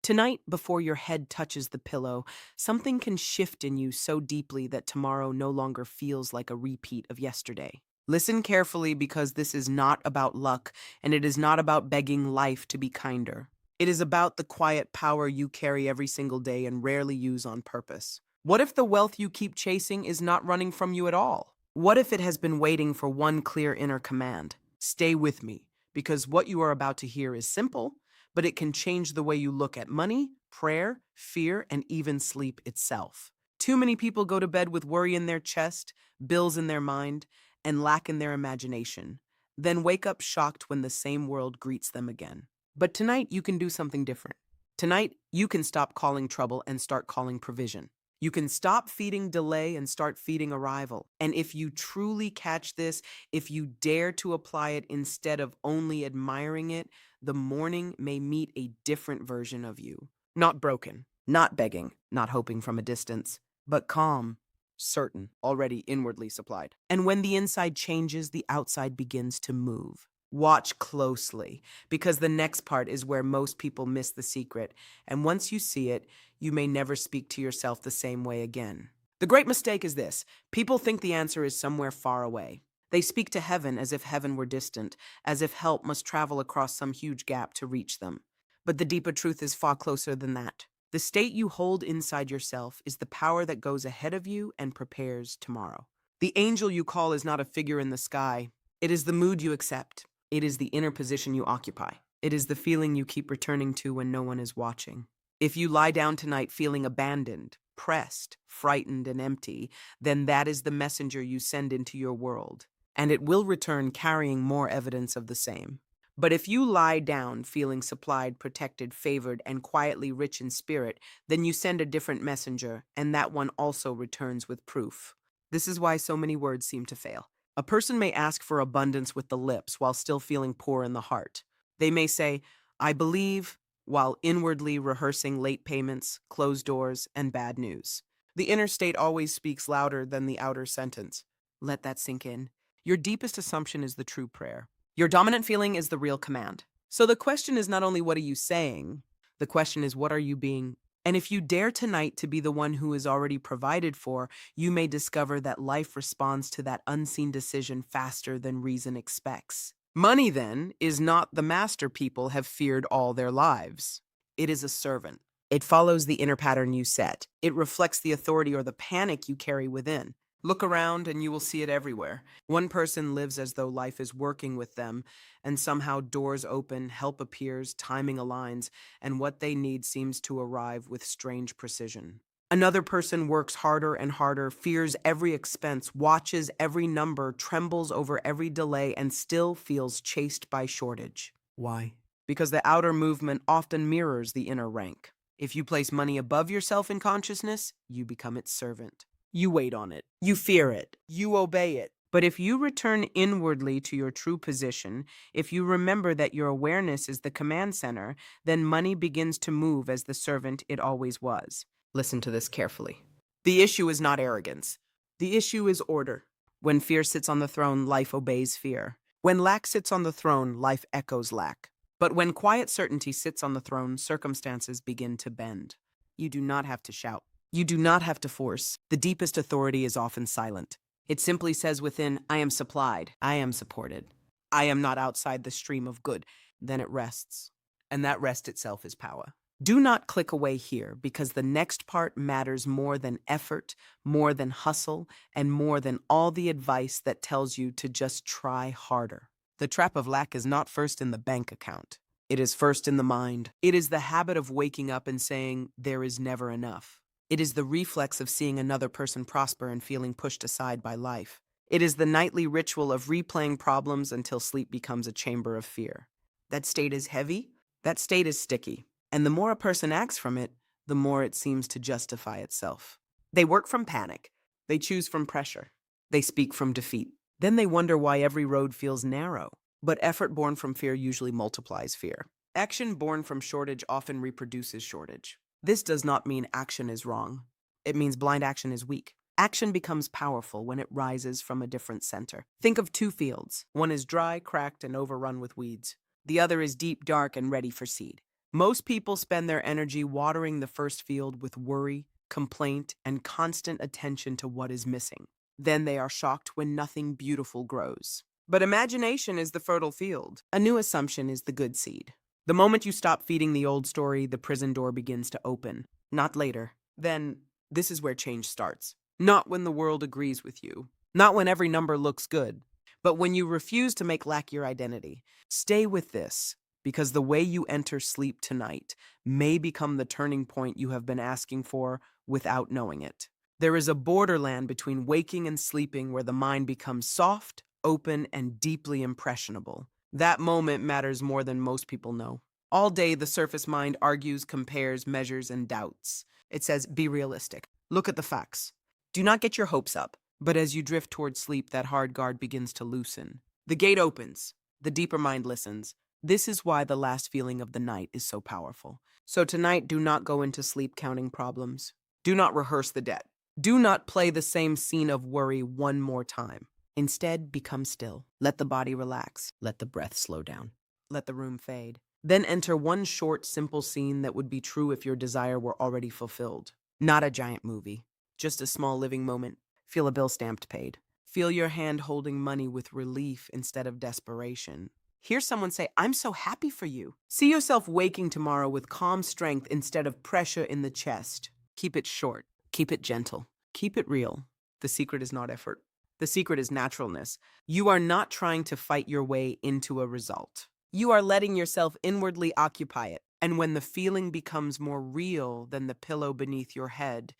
Tonight, before your head touches the pillow, something can shift in you so deeply that tomorrow no longer feels like a repeat of yesterday. Listen carefully because this is not about luck and it is not about begging life to be kinder. It is about the quiet power you carry every single day and rarely use on purpose. What if the wealth you keep chasing is not running from you at all? What if it has been waiting for one clear inner command? Stay with me, because what you are about to hear is simple, but it can change the way you look at money, prayer, fear, and even sleep itself. Too many people go to bed with worry in their chest, bills in their mind, and lack in their imagination, then wake up shocked when the same world greets them again. But tonight, you can do something different. Tonight, you can stop calling trouble and start calling provision. You can stop feeding delay and start feeding arrival. And if you truly catch this, if you dare to apply it instead of only admiring it, the morning may meet a different version of you. Not broken, not begging, not hoping from a distance, but calm, certain, already inwardly supplied. And when the inside changes, the outside begins to move. Watch closely, because the next part is where most people miss the secret. And once you see it, you may never speak to yourself the same way again. The great mistake is this: people think the answer is somewhere far away. They speak to heaven as if heaven were distant, as if help must travel across some huge gap to reach them. But the deeper truth is far closer than that. The state you hold inside yourself is the power that goes ahead of you and prepares tomorrow. The angel you call is not a figure in the sky. It is the mood you accept. It is the inner position you occupy. It is the feeling you keep returning to when no one is watching. If you lie down tonight feeling abandoned, pressed, frightened, and empty, then that is the messenger you send into your world, and it will return carrying more evidence of the same. But if you lie down feeling supplied, protected, favored, and quietly rich in spirit, then you send a different messenger, and that one also returns with proof. This is why so many words seem to fail. A person may ask for abundance with the lips while still feeling poor in the heart. They may say, "I believe," while inwardly rehearsing late payments, closed doors, and bad news. The inner state always speaks louder than the outer sentence. Let that sink in. Your deepest assumption is the true prayer. Your dominant feeling is the real command. So the question is not only what are you saying, the question is what are you being. And if you dare tonight to be the one who is already provided for, you may discover that life responds to that unseen decision faster than reason expects. Money, then, is not the master people have feared all their lives. It is a servant. It follows the inner pattern you set. It reflects the authority or the panic you carry within. Look around and you will see it everywhere. One person lives as though life is working with them, and somehow doors open, help appears, timing aligns, and what they need seems to arrive with strange precision. Another person works harder and harder, fears every expense, watches every number, trembles over every delay, and still feels chased by shortage. Why? Because the outer movement often mirrors the inner rank. If you place money above yourself in consciousness, you become its servant. You wait on it. You fear it. You obey it. But if you return inwardly to your true position, if you remember that your awareness is the command center, then money begins to move as the servant it always was. Listen to this carefully. The issue is not arrogance. The issue is order. When fear sits on the throne, life obeys fear. When lack sits on the throne, life echoes lack. But when quiet certainty sits on the throne, circumstances begin to bend. You do not have to shout. You do not have to force. The deepest authority is often silent. It simply says within, I am supplied, I am supported, I am not outside the stream of good. Then it rests. And that rest itself is power. Do not click away here, because the next part matters more than effort, more than hustle, and more than all the advice that tells you to just try harder. The trap of lack is not first in the bank account. It is first in the mind. It is the habit of waking up and saying, there is never enough. It is the reflex of seeing another person prosper and feeling pushed aside by life. It is the nightly ritual of replaying problems until sleep becomes a chamber of fear. That state is heavy. That state is sticky. And the more a person acts from it, the more it seems to justify itself. They work from panic. They choose from pressure. They speak from defeat. Then they wonder why every road feels narrow. But effort born from fear usually multiplies fear. Action born from shortage often reproduces shortage. This does not mean action is wrong. It means blind action is weak. Action becomes powerful when it rises from a different center. Think of two fields. One is dry, cracked, and overrun with weeds. The other is deep, dark, and ready for seed. Most people spend their energy watering the first field with worry, complaint, and constant attention to what is missing. Then they are shocked when nothing beautiful grows. But imagination is the fertile field. A new assumption is the good seed. The moment you stop feeding the old story, the prison door begins to open. Not later. Then, this is where change starts. Not when the world agrees with you. Not when every number looks good. But when you refuse to make lack your identity. Stay with this, because the way you enter sleep tonight may become the turning point you have been asking for without knowing it. There is a borderland between waking and sleeping where the mind becomes soft, open, and deeply impressionable. That moment matters more than most people know. All day, the surface mind argues, compares, measures, and doubts. It says, be realistic. Look at the facts. Do not get your hopes up. But as you drift towards sleep, that hard guard begins to loosen. The gate opens. The deeper mind listens. This is why the last feeling of the night is so powerful. So tonight, do not go into sleep counting problems. Do not rehearse the debt. Do not play the same scene of worry one more time. Instead, become still. Let the body relax. Let the breath slow down. Let the room fade. Then enter one short, simple scene that would be true if your desire were already fulfilled. Not a giant movie. Just a small living moment. Feel a bill stamped paid. Feel your hand holding money with relief instead of desperation. Hear someone say, I'm so happy for you. See yourself waking tomorrow with calm strength instead of pressure in the chest. Keep it short. Keep it gentle. Keep it real. The secret is not effort. The secret is naturalness. You are not trying to fight your way into a result. You are letting yourself inwardly occupy it. And when the feeling becomes more real than the pillow beneath your head,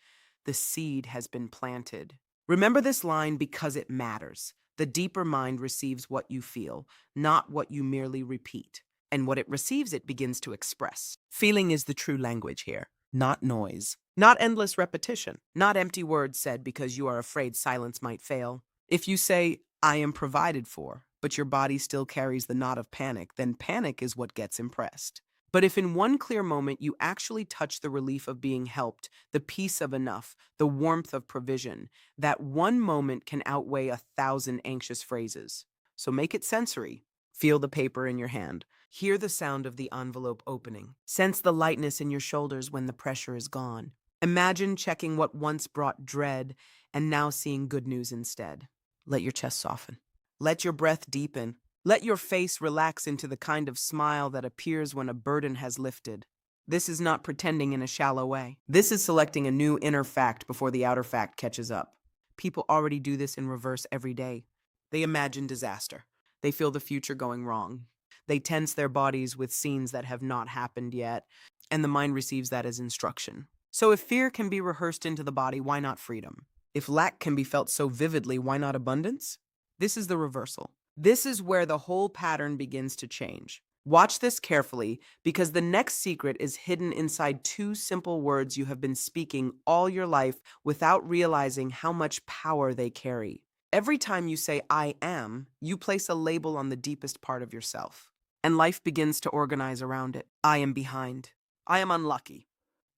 the seed has been planted. Remember this line because it matters. The deeper mind receives what you feel, not what you merely repeat. And what it receives, it begins to express. Feeling is the true language here, not noise. Not endless repetition, not empty words said because you are afraid silence might fail. If you say, I am provided for, but your body still carries the knot of panic, then panic is what gets impressed. But if in one clear moment you actually touch the relief of being helped, the peace of enough, the warmth of provision, that one moment can outweigh 1,000 anxious phrases. So make it sensory. Feel the paper in your hand. Hear the sound of the envelope opening. Sense the lightness in your shoulders when the pressure is gone. Imagine checking what once brought dread and now seeing good news instead. Let your chest soften. Let your breath deepen. Let your face relax into the kind of smile that appears when a burden has lifted. This is not pretending in a shallow way. This is selecting a new inner fact before the outer fact catches up. People already do this in reverse every day. They imagine disaster. They feel the future going wrong. They tense their bodies with scenes that have not happened yet, and the mind receives that as instruction. So if fear can be rehearsed into the body, why not freedom? If lack can be felt so vividly, why not abundance? This is the reversal. This is where the whole pattern begins to change. Watch this carefully, because the next secret is hidden inside two simple words you have been speaking all your life without realizing how much power they carry. Every time you say, I am, you place a label on the deepest part of yourself. And life begins to organize around it. I am behind. I am unlucky.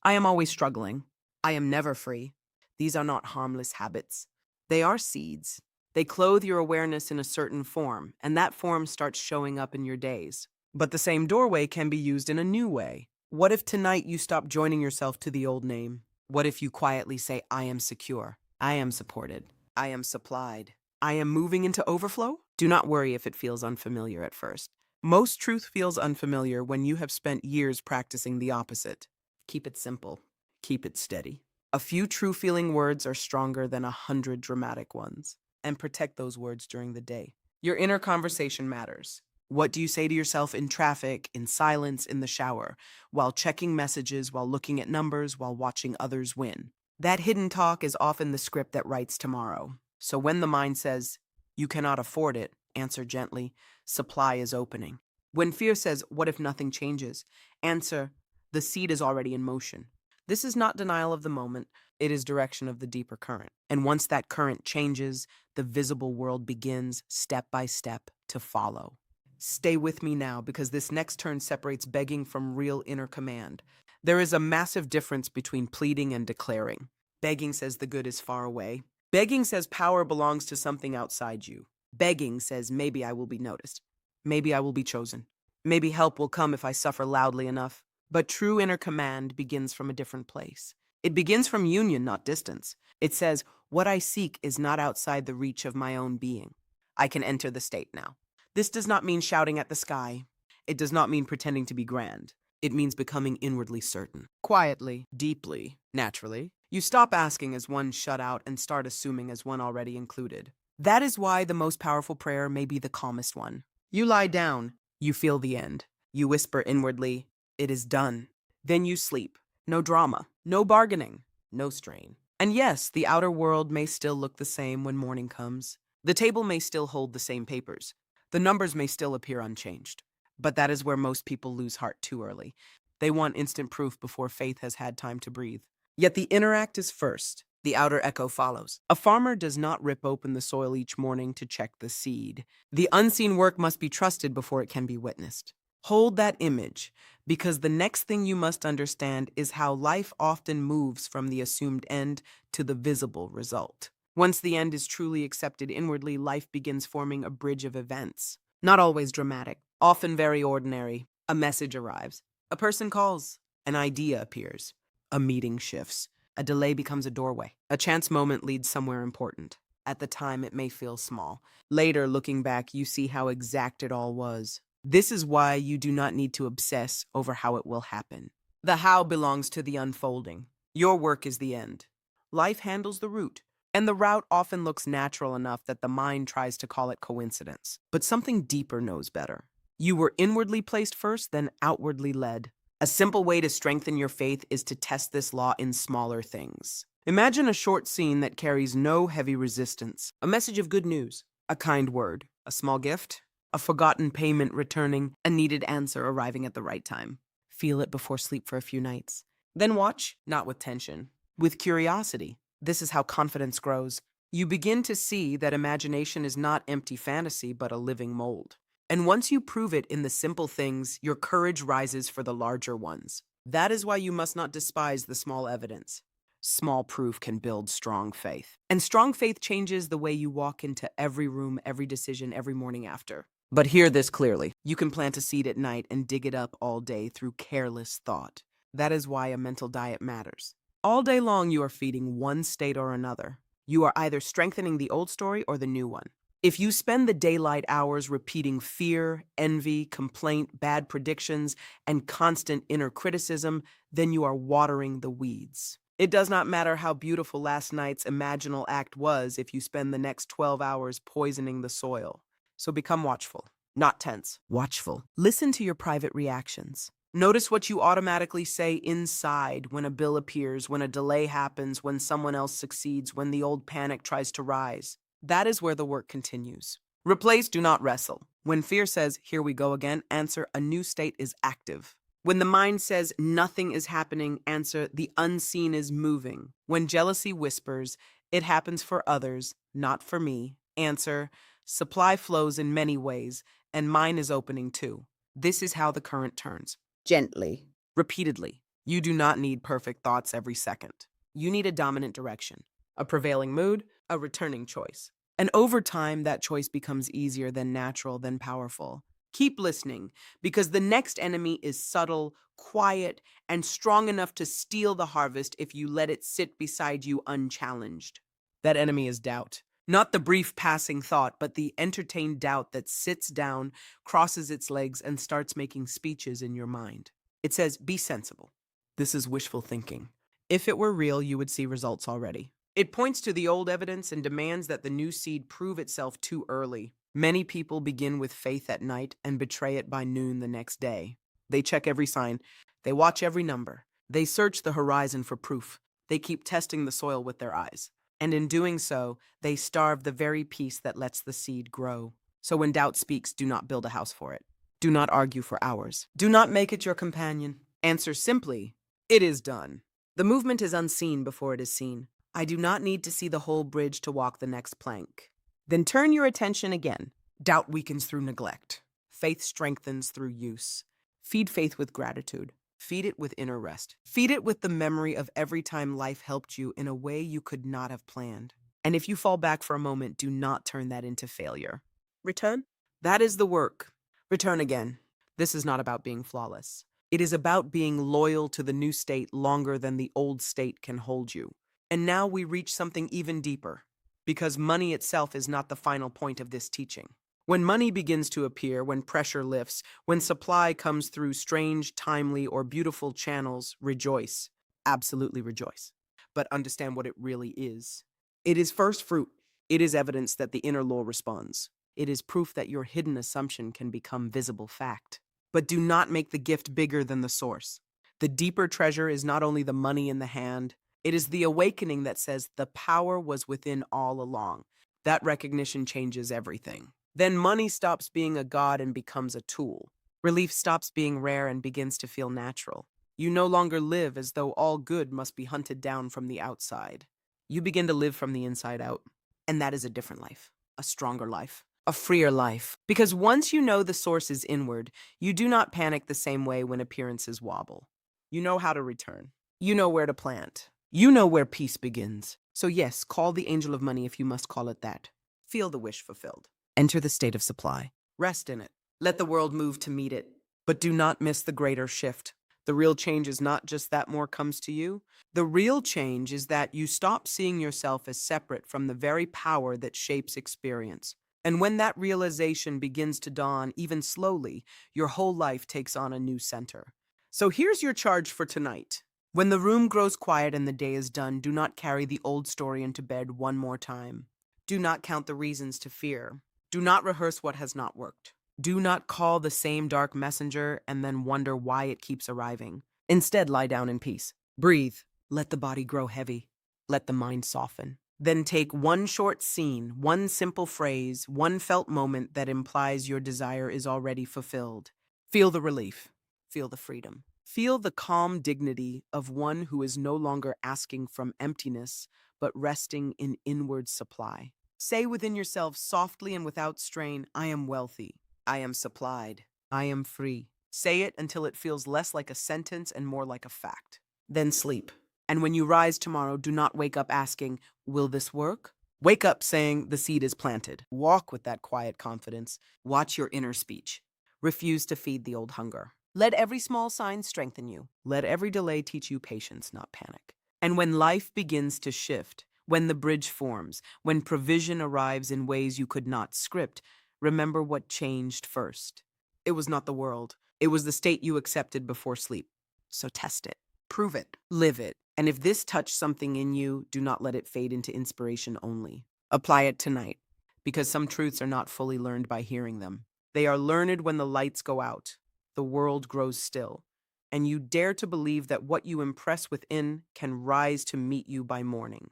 I am always struggling. I am never free. These are not harmless habits. They are seeds. They clothe your awareness in a certain form, and that form starts showing up in your days. But the same doorway can be used in a new way. What if tonight you stop joining yourself to the old name? What if you quietly say, I am secure. I am supported. I am supplied. I am moving into overflow? Do not worry if it feels unfamiliar at first. Most truth feels unfamiliar when you have spent years practicing the opposite. Keep it simple. Keep it steady. A few true-feeling words are stronger than 100 dramatic ones. And protect those words during the day. Your inner conversation matters. What do you say to yourself in traffic, in silence, in the shower, while checking messages, while looking at numbers, while watching others win? That hidden talk is often the script that writes tomorrow. So when the mind says, you cannot afford it, answer gently, supply is opening. When fear says, what if nothing changes? Answer, the seed is already in motion. This is not denial of the moment, it is direction of the deeper current. And once that current changes, the visible world begins, step by step, to follow. Stay with me now, because this next turn separates begging from real inner command. There is a massive difference between pleading and declaring. Begging says the good is far away. Begging says power belongs to something outside you. Begging says maybe I will be noticed. Maybe I will be chosen. Maybe help will come if I suffer loudly enough. But true inner command begins from a different place. It begins from union, not distance. It says, what I seek is not outside the reach of my own being. I can enter the state now. This does not mean shouting at the sky. It does not mean pretending to be grand. It means becoming inwardly certain. Quietly, deeply, naturally. You stop asking as one shut out and start assuming as one already included. That is why the most powerful prayer may be the calmest one. You lie down. You feel the end. You whisper inwardly, it is done. Then you sleep. No drama. No bargaining. No strain. And yes, the outer world may still look the same when morning comes. The table may still hold the same papers. The numbers may still appear unchanged. But that is where most people lose heart too early. They want instant proof before faith has had time to breathe. Yet the inner act is first. The outer echo follows. A farmer does not rip open the soil each morning to check the seed. The unseen work must be trusted before it can be witnessed. Hold that image, because the next thing you must understand is how life often moves from the assumed end to the visible result. Once the end is truly accepted inwardly, life begins forming a bridge of events. Not always dramatic, often very ordinary. A message arrives. A person calls. An idea appears. A meeting shifts. A delay becomes a doorway. A chance moment leads somewhere important. At the time, it may feel small. Later, looking back, you see how exact it all was. This is why you do not need to obsess over how it will happen. The how belongs to the unfolding. Your work is the end. Life handles the route, and the route often looks natural enough that the mind tries to call it coincidence. But something deeper knows better. You were inwardly placed first, then outwardly led. A simple way to strengthen your faith is to test this law in smaller things. Imagine a short scene that carries no heavy resistance. A message of good news, a kind word, a small gift, a forgotten payment returning, a needed answer arriving at the right time. Feel it before sleep for a few nights. Then watch, not with tension, with curiosity. This is how confidence grows. You begin to see that imagination is not empty fantasy, but a living mold. And once you prove it in the simple things, your courage rises for the larger ones. That is why you must not despise the small evidence. Small proof can build strong faith. And strong faith changes the way you walk into every room, every decision, every morning after. But hear this clearly. You can plant a seed at night and dig it up all day through careless thought. That is why a mental diet matters. All day long, you are feeding one state or another. You are either strengthening the old story or the new one. If you spend the daylight hours repeating fear, envy, complaint, bad predictions, and constant inner criticism, then you are watering the weeds. It does not matter how beautiful last night's imaginal act was if you spend the next 12 hours poisoning the soil. So become watchful, not tense. Watchful. Listen to your private reactions. Notice what you automatically say inside when a bill appears, when a delay happens, when someone else succeeds, when the old panic tries to rise. That is where the work continues. Replace, do not wrestle. When fear says, here we go again, answer, a new state is active. When the mind says, nothing is happening, answer, the unseen is moving. When jealousy whispers, it happens for others, not for me, answer, supply flows in many ways, and mine is opening too. This is how the current turns. Gently. Repeatedly. You do not need perfect thoughts every second. You need a dominant direction, a prevailing mood, a returning choice. And over time, that choice becomes easier, then natural, then powerful. Keep listening, because the next enemy is subtle, quiet, and strong enough to steal the harvest if you let it sit beside you unchallenged. That enemy is doubt. Not the brief passing thought, but the entertained doubt that sits down, crosses its legs, and starts making speeches in your mind. It says, be sensible. This is wishful thinking. If it were real, you would see results already. It points to the old evidence and demands that the new seed prove itself too early. Many people begin with faith at night and betray it by noon the next day. They check every sign. They watch every number. They search the horizon for proof. They keep testing the soil with their eyes. And in doing so, they starve the very peace that lets the seed grow. So when doubt speaks, do not build a house for it. Do not argue for hours. Do not make it your companion. Answer simply, it is done. The movement is unseen before it is seen. I do not need to see the whole bridge to walk the next plank. Then turn your attention again. Doubt weakens through neglect. Faith strengthens through use. Feed faith with gratitude. Feed it with inner rest. Feed it with the memory of every time life helped you in a way you could not have planned. And if you fall back for a moment, do not turn that into failure. Return. That is the work. Return again. This is not about being flawless. It is about being loyal to the new state longer than the old state can hold you. And now we reach something even deeper, because money itself is not the final point of this teaching. When money begins to appear, when pressure lifts, when supply comes through strange, timely, or beautiful channels, rejoice. Absolutely rejoice. But understand what it really is. It is first fruit. It is evidence that the inner law responds. It is proof that your hidden assumption can become visible fact. But do not make the gift bigger than the source. The deeper treasure is not only the money in the hand, it is the awakening that says the power was within all along. That recognition changes everything. Then money stops being a god and becomes a tool. Relief stops being rare and begins to feel natural. You no longer live as though all good must be hunted down from the outside. You begin to live from the inside out. And that is a different life, a stronger life, a freer life. Because once you know the source is inward, you do not panic the same way when appearances wobble. You know how to return. You know where to plant. You know where peace begins. So yes, call the angel of money if you must call it that. Feel the wish fulfilled. Enter the state of supply. Rest in it. Let the world move to meet it. But do not miss the greater shift. The real change is not just that more comes to you. The real change is that you stop seeing yourself as separate from the very power that shapes experience. And when that realization begins to dawn, even slowly, your whole life takes on a new center. So here's your charge for tonight. When the room grows quiet and the day is done, do not carry the old story into bed one more time. Do not count the reasons to fear. Do not rehearse what has not worked. Do not call the same dark messenger and then wonder why it keeps arriving. Instead, lie down in peace. Breathe. Let the body grow heavy. Let the mind soften. Then take one short scene, one simple phrase, one felt moment that implies your desire is already fulfilled. Feel the relief. Feel the freedom. Feel the calm dignity of one who is no longer asking from emptiness, but resting in inward supply. Say within yourself softly and without strain, I am wealthy. I am supplied. I am free. Say it until it feels less like a sentence and more like a fact. Then sleep. And when you rise tomorrow, do not wake up asking, will this work? Wake up saying the seed is planted. Walk with that quiet confidence. Watch your inner speech. Refuse to feed the old hunger. Let every small sign strengthen you. Let every delay teach you patience, not panic. And when life begins to shift, when the bridge forms, when provision arrives in ways you could not script, remember what changed first. It was not the world. It was the state you accepted before sleep. So test it. Prove it. Live it. And if this touched something in you, do not let it fade into inspiration only. Apply it tonight, because some truths are not fully learned by hearing them. They are learned when the lights go out, the world grows still, and you dare to believe that what you impress within can rise to meet you by morning.